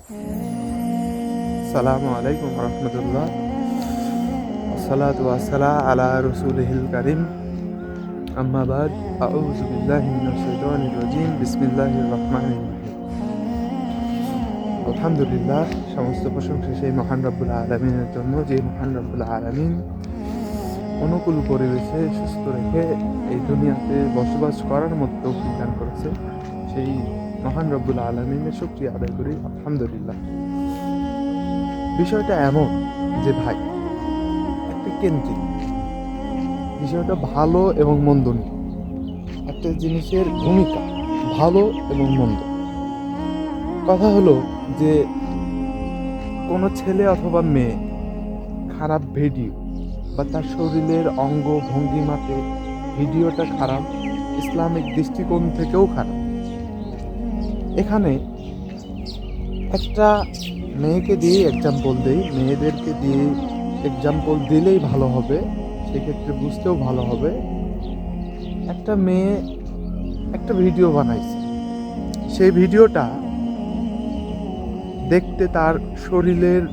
আসসালামু আলাইকুম রহমতুল্লাহ। আসসালাতু ওয়াসসালামু আলা রাসূলিহিল কারীম। আম্মা বাদ, আউযু বিল্লাহি মিনাশ শাইতানির রাজীম। বিসমিল্লাহির রহমানির রহিম। আলহামদুলিল্লাহ, সমস্ত প্রশংসা সেই মহান রব্বুল আলামিনের জন্য, যে মহান রব্বুল আলামিন অনুকূল পরিবেশে সুস্থ রেখে এই দুনিয়াতে বসবাস করার মতো তৌফিক দান করেছে। সেই মহান রব্বুল আলামিনের শুকরিয়া আদায় করি, আলহামদুলিল্লাহ। বিষয়টা এমন যে ভাই, একটা কেন্দ্রিক বিষয়টা ভালো এবং মন্দ নিয়ে, একটা জিনিসের ভূমিকা ভালো এবং মন্দ। কথা হলো যে কোনো ছেলে অথবা মেয়ে খারাপ ভিডিও বা তার শরীরের অঙ্গ ভঙ্গিমাতে ভিডিওটা খারাপ, ইসলামিক দৃষ্টিকোণ থেকেও খারাপ। এখানে একটা মেয়েকে দিয়ে এক্সাম্পল দেই, মেয়েদেরকে দিয়ে এক্সাম্পল দিলেই ভালো হবে, সেক্ষেত্রে বুঝতেও ভালো হবে। একটা মেয়ে একটা ভিডিও বানাইছে, সেই ভিডিওটা দেখতে তার শরীরের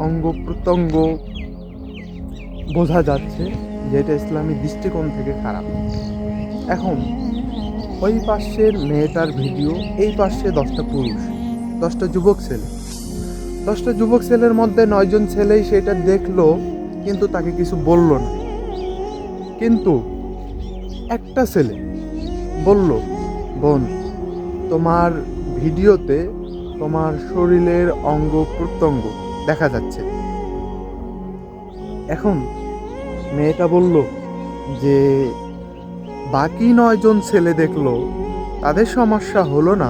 অঙ্গ প্রত্যঙ্গ বোঝা যাচ্ছে যে এটা ইসলামী দৃষ্টিকোণ থেকে খারাপ। এখন ওই পাশের মেয়েটার ভিডিও, এই পাশে 10টা পুরুষ, 10টা যুবক ছেলে, 10টা যুবক ছেলের মধ্যে 9 জন ছেলেই সেটা দেখলো, কিন্তু তাকে কিছু বলল না। কিন্তু একটা ছেলে বলল, বোন, তোমার ভিডিওতে তোমার শরীরের অঙ্গ প্রত্যঙ্গ দেখা যাচ্ছে। এখন মেয়েটা বলল যে বাকি 9 জন ছেলে দেখলো, তাদের সমস্যা হলো না,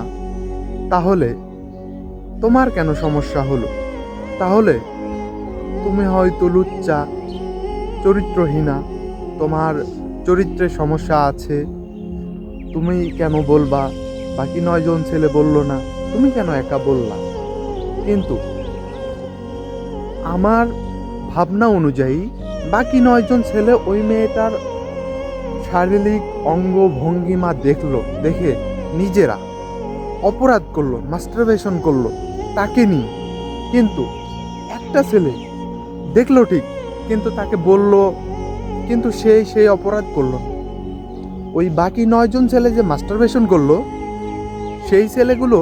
তাহলে তোমার কেন সমস্যা হলো? তাহলে তুমি হয়তো লুচ্চা, চরিত্রহীনা, তোমার চরিত্রে সমস্যা আছে, তুমি কেন বলবা? বাকি 9 জন ছেলে বলল না, তুমি কেন একা বললা? কিন্তু আমার ভাবনা অনুযায়ী বাকি 9 জন ছেলে ওই মেয়েটার শারীরিক অঙ্গ ভঙ্গিমা দেখলো, দেখে নিজেরা অপরাধ করলো, মাস্টারবেশন করলো তাকে নিয়ে। কিন্তু একটা ছেলে দেখলো ঠিক, কিন্তু তাকে বলল, কিন্তু সেই অপরাধ করলো না। ওই বাকি 9 জন ছেলে যে মাস্টারবেশন করলো, সেই ছেলেগুলো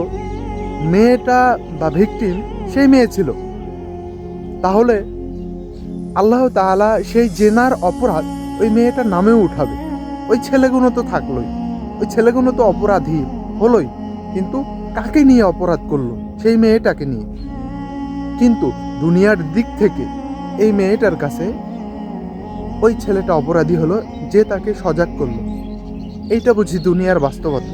মেয়েটা বা ভিকটিম সেই মেয়ে ছিল। তাহলে আল্লাহ তাআলা সেই জেনার অপরাধ ওই মেয়েটার নামেও উঠাবে। ওই ছেলেগুলো তো থাকলোই, ওই ছেলেগুলো তো অপরাধী হলোই, কিন্তু কাকে নিয়ে অপরাধ করলো? সেই মেয়েটাকে নিয়ে। কিন্তু দুনিয়ার দিক থেকে এই মেয়েটার কাছে ওই ছেলেটা অপরাধী হলো, যে তাকে সজাগ করলো। এইটা বুঝি দুনিয়ার বাস্তবতা।